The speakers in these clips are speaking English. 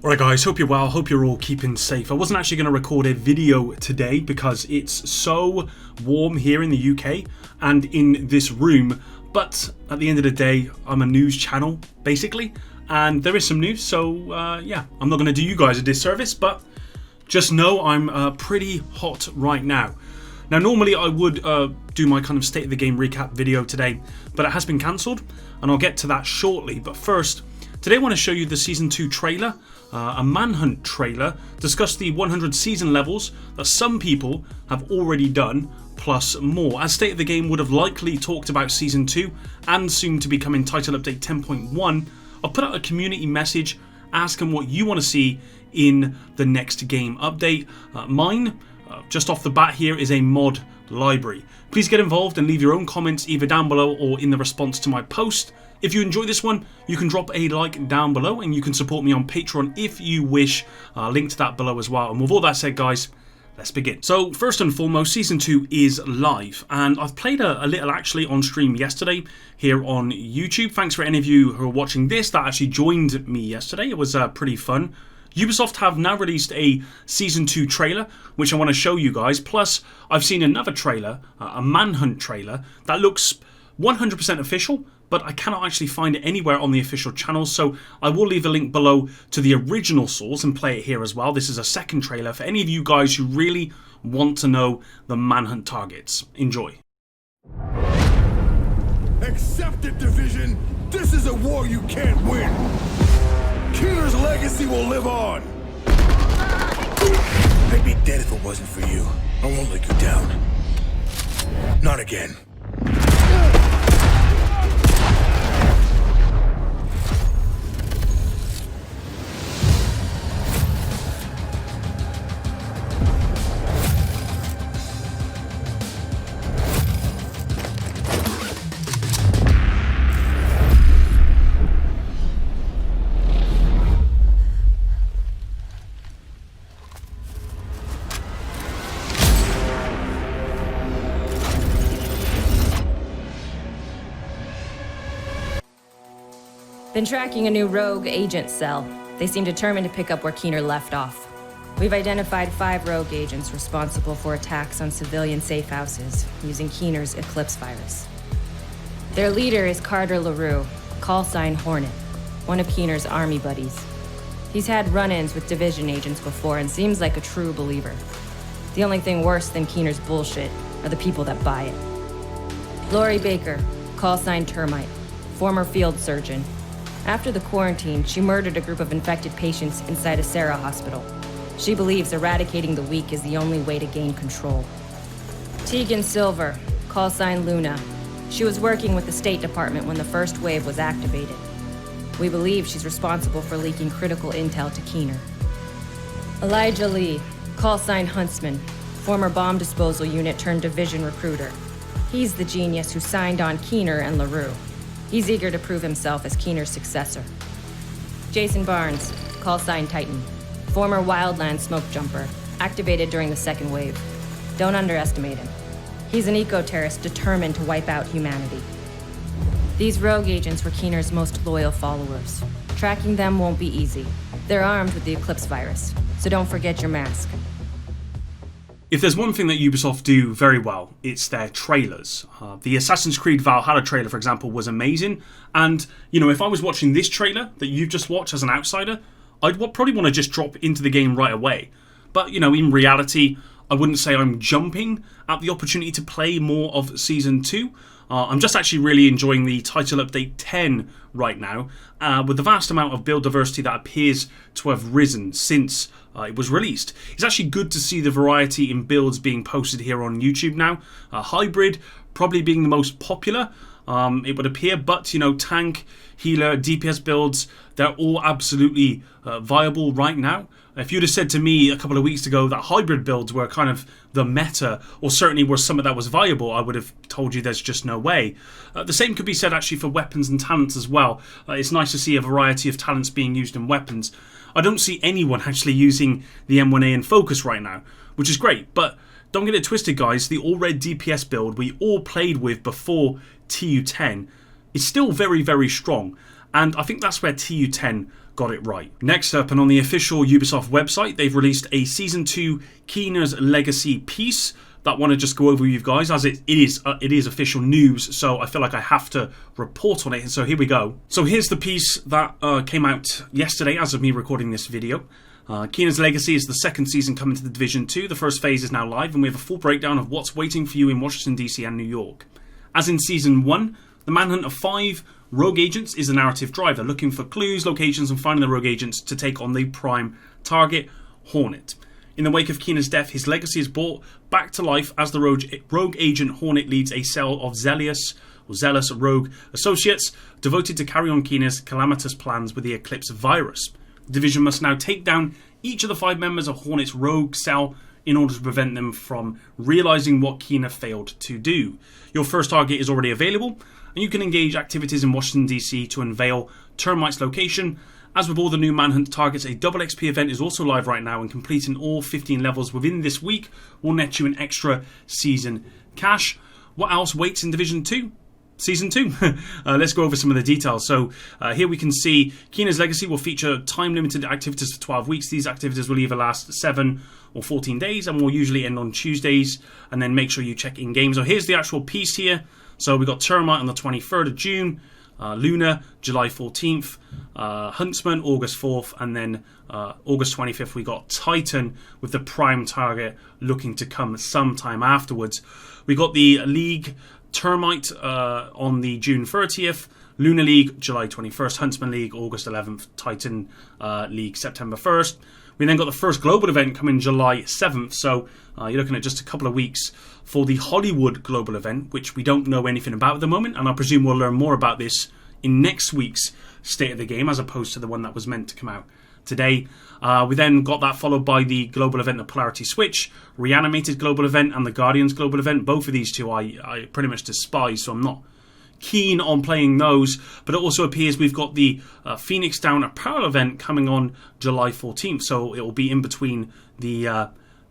Alright guys, hope you're well, hope you're all keeping safe. I wasn't actually going to record a video today because it's so warm here in the UK and in this room, but at the end of the day, I'm a news channel, basically, and there is some news, so yeah, I'm not going to do you guys a disservice, but just know I'm pretty hot right now. Now, normally I would do my kind of state of the game recap video today, but it has been cancelled, and I'll get to that shortly. But first, today I want to show you the Season 2 trailer, a Manhunt trailer, discuss the 100 season levels that some people have already done, plus more. As State of the Game would have likely talked about Season 2 and soon to be coming Title Update 10.1, I'll put out a community message asking what you want to see in the next game update. Mine, just off the bat here, is a mod library. Please get involved and leave your own comments either down below or in the response to my post. If you enjoy this one, you can drop a like down below and you can support me on Patreon if you wish. Link to that below as well. And with all that said, guys, let's begin. So first and foremost, Season 2 is live, and I've played a little actually on stream yesterday here on YouTube. Thanks for any of you who are watching this that actually joined me yesterday. It was pretty fun. Ubisoft have now released a Season 2 trailer, which I want to show you guys. Plus, I've seen another trailer, a Manhunt trailer, that looks 100% official, but I cannot actually find it anywhere on the official channel, so I will leave a link below to the original source and play it here as well. This is a second trailer for any of you guys who really want to know the Manhunt targets. Enjoy. Accept it, Division! This is a war you can't win! Keener's legacy will live on! I'd be dead if it wasn't for you. I won't let you down. Not again. Been tracking a new rogue agent cell. They seem determined to pick up where Keener left off. We've identified 5 rogue agents responsible for attacks on civilian safe houses using Keener's Eclipse virus. Their leader is Carter LaRue, call sign Hornet, one of Keener's army buddies. He's had run-ins with Division agents before and seems like a true believer. The only thing worse than Keener's bullshit are the people that buy it. Lori Baker, call sign Termite, former field surgeon. After the quarantine, she murdered a group of infected patients inside a Sarah hospital. She believes eradicating the weak is the only way to gain control. Tegan Silver, call sign Luna. She was working with the State Department when the first wave was activated. We believe she's responsible for leaking critical intel to Keener. Elijah Lee, call sign Huntsman, former bomb disposal unit turned Division recruiter. He's the genius who signed on Keener and LaRue. He's eager to prove himself as Keener's successor. Jason Barnes, call sign Titan, former Wildland smoke jumper, activated during the second wave. Don't underestimate him. He's an eco-terrorist determined to wipe out humanity. These rogue agents were Keener's most loyal followers. Tracking them won't be easy. They're armed with the Eclipse virus, so don't forget your mask. If there's one thing that Ubisoft do very well, it's their trailers. The Assassin's Creed Valhalla trailer, for example, was amazing. And, you know, if I was watching this trailer that you've just watched as an outsider, I'd probably want to just drop into the game right away. But, you know, in reality, I wouldn't say I'm jumping at the opportunity to play more of Season 2. I'm just actually really enjoying the Title Update 10 right now, with the vast amount of build diversity that appears to have risen since it was released. It's actually good to see the variety in builds being posted here on YouTube now. Hybrid probably being the most popular, it would appear, but, you know, tank, healer, DPS builds, they're all absolutely viable right now. If you'd have said to me a couple of weeks ago that hybrid builds were kind of the meta, or certainly were something that was viable, I would have told you there's just no way. The same could be said actually for weapons and talents as well. It's nice to see a variety of talents being used in weapons. I don't see anyone actually using the M1A in focus right now, which is great, but don't get it twisted, guys. The all-red DPS build we all played with before TU10 is still very, very strong. And I think that's where TU10 got it right. Next up, and on the official Ubisoft website, they've released a Season 2 Keener's Legacy piece that I want to just go over with you guys, as it is official news, so I feel like I have to report on it. So here we go. So here's the piece that came out yesterday as of me recording this video. Keener's Legacy is the second season coming to the Division 2. The first phase is now live, and we have a full breakdown of what's waiting for you in Washington D.C. and New York. As in Season 1, the manhunt of 5 rogue agents is the narrative driver, looking for clues, locations, and finding the rogue agents to take on the prime target, Hornet. In the wake of Keener's death, his legacy is brought back to life as the rogue agent Hornet leads a cell of zealous rogue associates devoted to carry on Keener's calamitous plans with the Eclipse virus. The division must now take down each of the 5 members of Hornet's rogue cell in order to prevent them from realizing what Keener failed to do. Your first target is already available, and you can engage activities in Washington D.C. to unveil Termite's location. As with all the new Manhunt targets, a double XP event is also live right now, and completing all 15 levels within this week will net you an extra season cash. What else waits in Division 2? Season 2. Let's go over some of the details. So here we can see Keener's Legacy will feature time-limited activities for 12 weeks. These activities will either last 7 or 14 days and will usually end on Tuesdays, and then make sure you check in-game. So here's the actual piece here. So we got Termite on the 23rd of June, Luna, July 14th, Huntsman, August 4th, and then August 25th we got Titan, with the prime target looking to come sometime afterwards. We got the League Termite on the June 30th, Luna League July 21st, Huntsman League August 11th, Titan League September 1st. We then got the first global event coming July 7th, so you're looking at just a couple of weeks for the Hollywood global event, which we don't know anything about at the moment, and I presume we'll learn more about this in next week's State of the Game, as opposed to the one that was meant to come out today. We then got that followed by the global event, the Polarity Switch, Reanimated global event, and the Guardians global event. Both of these two I pretty much despise, so I'm not keen on playing those. But it also appears we've got the Phoenix Down apparel event coming on July 14th, so it will be in between the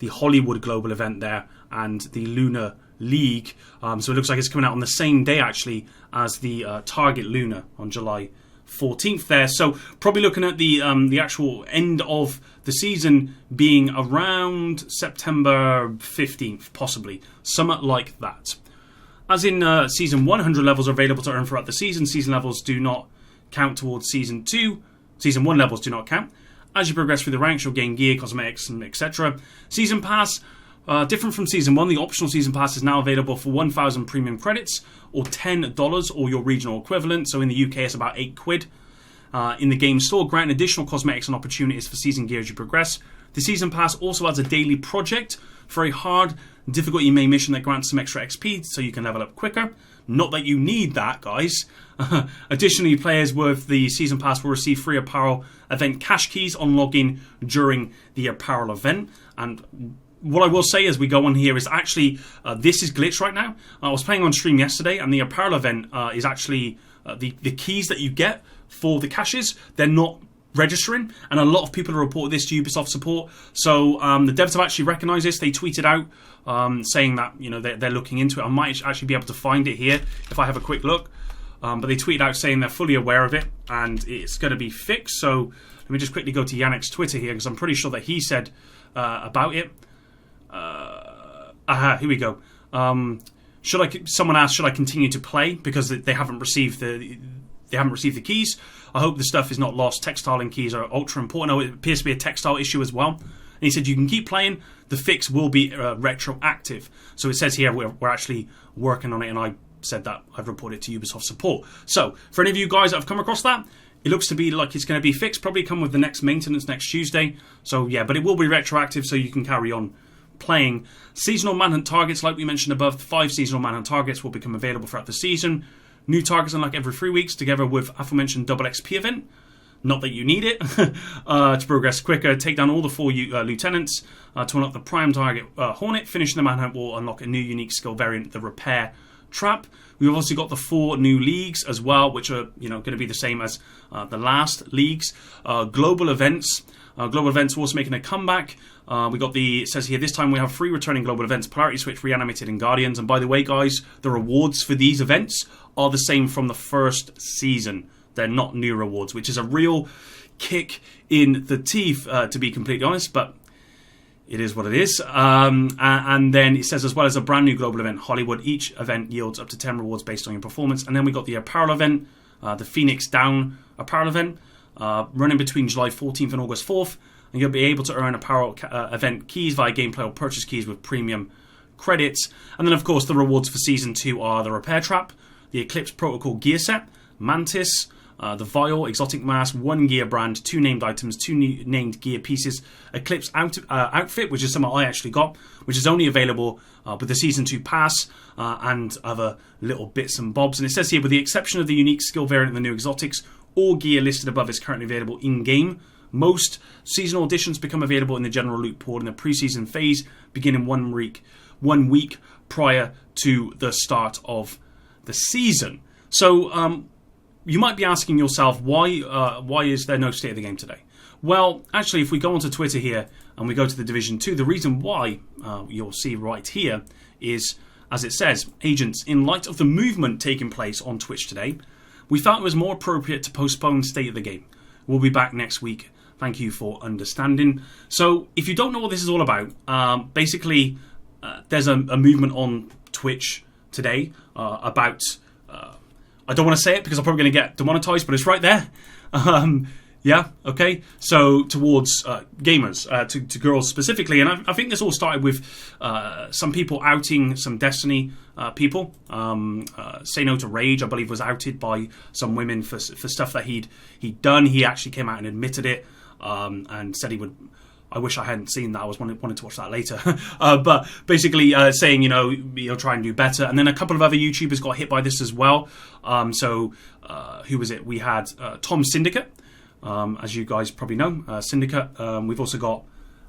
Hollywood global event there and the Lunar League. So it looks like it's coming out on the same day actually as the Target Luna on July 14th there. So probably looking at the actual end of the season being around September 15th, possibly something like that. As in Season 100 levels are available to earn throughout the season. Season levels do not count towards Season 2. Season 1 levels do not count. As you progress through the ranks, you'll gain gear, cosmetics, and etc. Season Pass, different from Season 1, the optional Season Pass is now available for 1,000 premium credits, or $10, or your regional equivalent. So in the UK, it's about £8. In the game store, grant additional cosmetics and opportunities for season gear as you progress. The Season Pass also adds a daily project for a hard difficulty main mission that grants some extra XP so you can level up quicker. Not that you need that, guys. Additionally, players with the Season Pass will receive free apparel event cash keys on login during the apparel event. And what I will say as we go on here is actually this is glitched right now. I was playing on stream yesterday, and the apparel event is actually the keys that you get for the caches, they're not registering, and a lot of people have reported this to Ubisoft support. So the devs have actually recognised this. They tweeted out saying that they're looking into it. I might actually be able to find it here if I have a quick look. But they tweeted out saying they're fully aware of it and it's going to be fixed. So let me just quickly go to Yannick's Twitter here, because I'm pretty sure that he said about it. Here we go. Someone asked, should I continue to play because they haven't received the keys? I hope the stuff is not lost. Textile and keys are ultra important. Oh, it appears to be a textile issue as well. And he said you can keep playing. The fix will be retroactive. So it says here we're actually working on it, and I said that I've reported to Ubisoft support. So for any of you guys that have come across that, it looks to be like it's going to be fixed. Probably come with the next maintenance next Tuesday. So yeah, but it will be retroactive, so you can carry on playing. Seasonal Manhunt targets, like we mentioned above, 5 seasonal Manhunt targets will become available throughout the season. New targets unlock every 3 weeks, together with aforementioned double XP event. Not that you need it to progress quicker. Take down all the 4 lieutenants to unlock the prime target Hornet. Finishing the Manhunt will unlock a new unique skill variant, the Repair Trap. We've also got the 4 new leagues as well, which are going to be the same as the last leagues. Global events. Global events are also making a comeback. We got it says here, this time we have 3 returning global events: Polarity Switch, Reanimated, and Guardians. And by the way, guys, the rewards for these events are the same from the first season. They're not new rewards, which is a real kick in the teeth, to be completely honest, but it is what it is. And then it says, as well as a brand new global event, Hollywood. Each event yields up to 10 rewards based on your performance. And then we got the apparel event, the Phoenix Down apparel event, running between July 14th and August 4th. And you'll be able to earn apparel event keys via gameplay or purchase keys with premium credits. And then, of course, the rewards for Season 2 are the Repair Trap, the Eclipse Protocol gear set, Mantis, the Vial, Exotic Mask, 1 gear brand, 2 named items, 2 named gear pieces, Eclipse outfit, which is something I actually got, which is only available with the Season 2 pass, and other little bits and bobs. And it says here, with the exception of the unique skill variant and the new exotics, all gear listed above is currently available in-game. Most seasonal additions become available in the general loot pool in the pre-season phase, beginning 1 week prior to the start of the season. So, you might be asking yourself, why is there no state of the game today? Well, actually, if we go onto Twitter here and we go to the Division 2, the reason why, you'll see right here, is, as it says, agents, in light of the movement taking place on Twitch today, we felt it was more appropriate to postpone state of the game. We'll be back next week. Thank you for understanding. So, if you don't know what this is all about, basically, there's a movement on Twitch today about... I don't want to say it because I'm probably going to get demonetized, but it's right there. Yeah, okay. So towards gamers, to girls specifically, and I think this all started with some people outing some Destiny people. Say No to Rage, I believe, was outed by some women for stuff that he'd done. He actually came out and admitted it, and said he would. I wish I hadn't seen that. I was wanted to watch that later. But basically saying, he'll try and do better. And then a couple of other YouTubers got hit by this as well. Who was it? We had Tom Syndicate, as you guys probably know. Syndicate. We've also got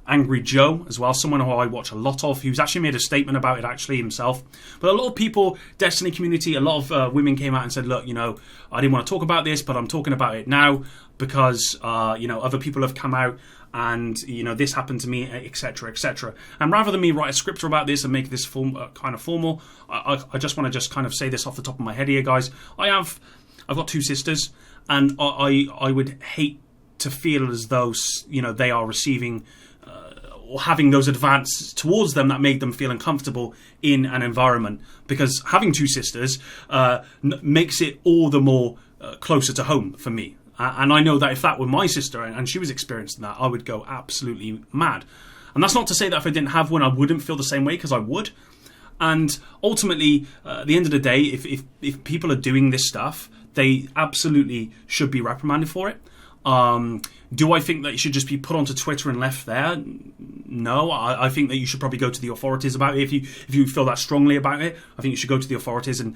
Angry Joe as well, someone who I watch a lot of, who's actually made a statement about it actually himself. But a lot of people, Destiny community, a lot of women came out and said, look, I didn't want to talk about this, but I'm talking about it now because, other people have come out and, this happened to me, etc., etc. And rather than me write a script about this and make this kind of formal, I just want to just kind of say this off the top of my head here, guys. I've got 2 sisters, and I would hate to feel as though, they are receiving or having those advances towards them that made them feel uncomfortable in an environment. Because having 2 sisters makes it all the more closer to home for me. And I know that if that were my sister and she was experiencing that, I would go absolutely mad. And that's not to say that if I didn't have one, I wouldn't feel the same way, because I would. And ultimately, at the end of the day, if people are doing this stuff, they absolutely should be reprimanded for it. Do I think that it should just be put onto Twitter and left there? No, I think that you should probably go to the authorities about it. If you feel that strongly about it, I think you should go to the authorities and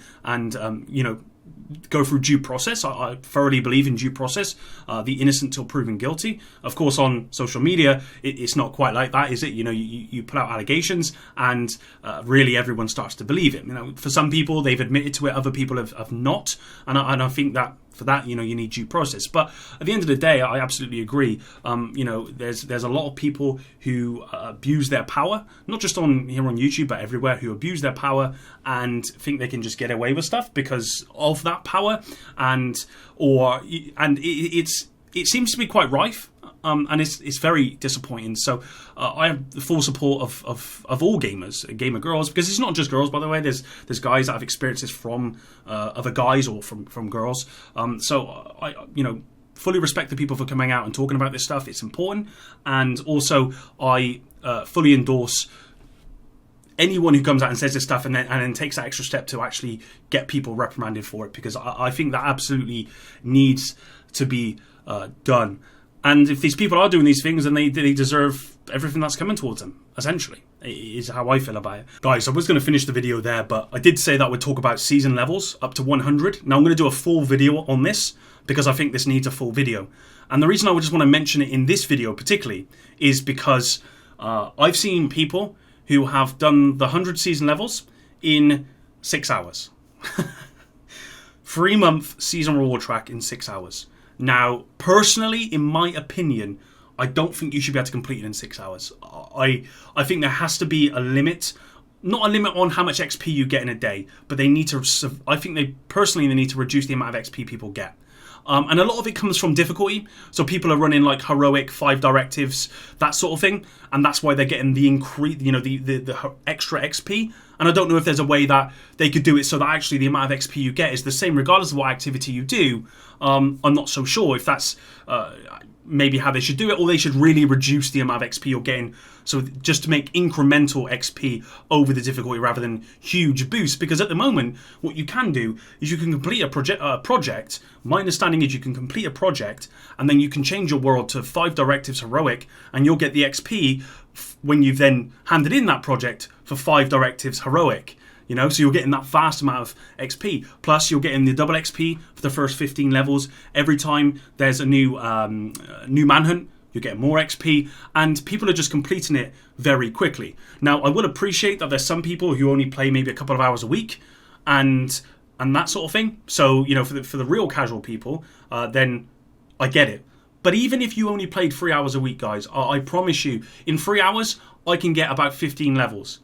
go through due process. I thoroughly believe in due process. The innocent till proven guilty. Of course, on social media, it's not quite like that, is it? You put out allegations, and really everyone starts to believe it. For some people, they've admitted to it. Other people have not, and I think that for that, you need due process. But at the end of the day, I absolutely agree. There's a lot of people who abuse their power, not just here on YouTube, but everywhere, who abuse their power and think they can just get away with stuff because of that power, and it seems to be quite rife. And it's very disappointing. So I have the full support of all gamers, gamer girls, because it's not just girls, by the way. There's guys that have experienced this from other guys or from girls. So I fully respect the people for coming out and talking about this stuff. It's important, and also I fully endorse anyone who comes out and says this stuff and then takes that extra step to actually get people reprimanded for it, because I think that absolutely needs to be done. And if these people are doing these things, then they deserve everything that's coming towards them, essentially, is how I feel about it. Guys, I was going to finish the video there, but I did say that we'd talk about season levels up to 100. Now, I'm going to do a full video on this because I think this needs a full video. And the reason I would just want to mention it in this video particularly is because I've seen people who have done the 100 season levels in 6 hours. 3-month season reward track in 6 hours. Now, personally, in my opinion, I don't think you should be able to complete it in 6 hours. I think there has to be a limit. Not a limit on how much XP you get in a day, but they need to, I think they need to reduce the amount of XP people get. And a lot of it comes from difficulty. So people are running like heroic 5 directives, that sort of thing, and that's why they're getting the increase, the extra XP. And I don't know if there's a way that they could do it so that actually the amount of XP you get is the same regardless of what activity you do. I'm not so sure if that's maybe how they should do it, or they should really reduce the amount of XP you're getting, so just to make incremental XP over the difficulty rather than huge boosts. Because at the moment, what you can do is you can complete a project. My understanding is you can complete a project and then you can change your world to 5 directives heroic, and you'll get the XP when you've then handed in that project for 5 directives heroic. So you're getting that vast amount of XP. Plus, you're getting the double XP for the first 15 levels. Every time there's a new Manhunt, you're getting more XP. And people are just completing it very quickly. Now, I would appreciate that there's some people who only play maybe a couple of hours a week and that sort of thing. So, for the real casual people, then I get it. But even if you only played 3 hours a week, guys, I promise you, in 3 hours, I can get about 15 levels.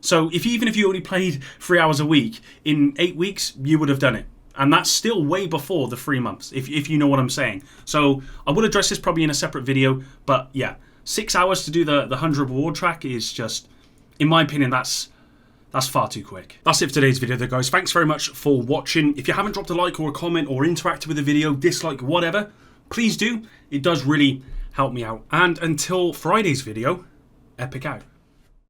So even if you only played 3 hours a week, in 8 weeks, you would have done it. And that's still way before the 3 months, if you know what I'm saying. So I will address this probably in a separate video. But yeah, 6 hours to do the 100 reward track is just, in my opinion, that's far too quick. That's it for today's video though, guys. Thanks very much for watching. If you haven't dropped a like or a comment or interacted with the video, dislike, whatever, please do. It does really help me out. And until Friday's video, epic out.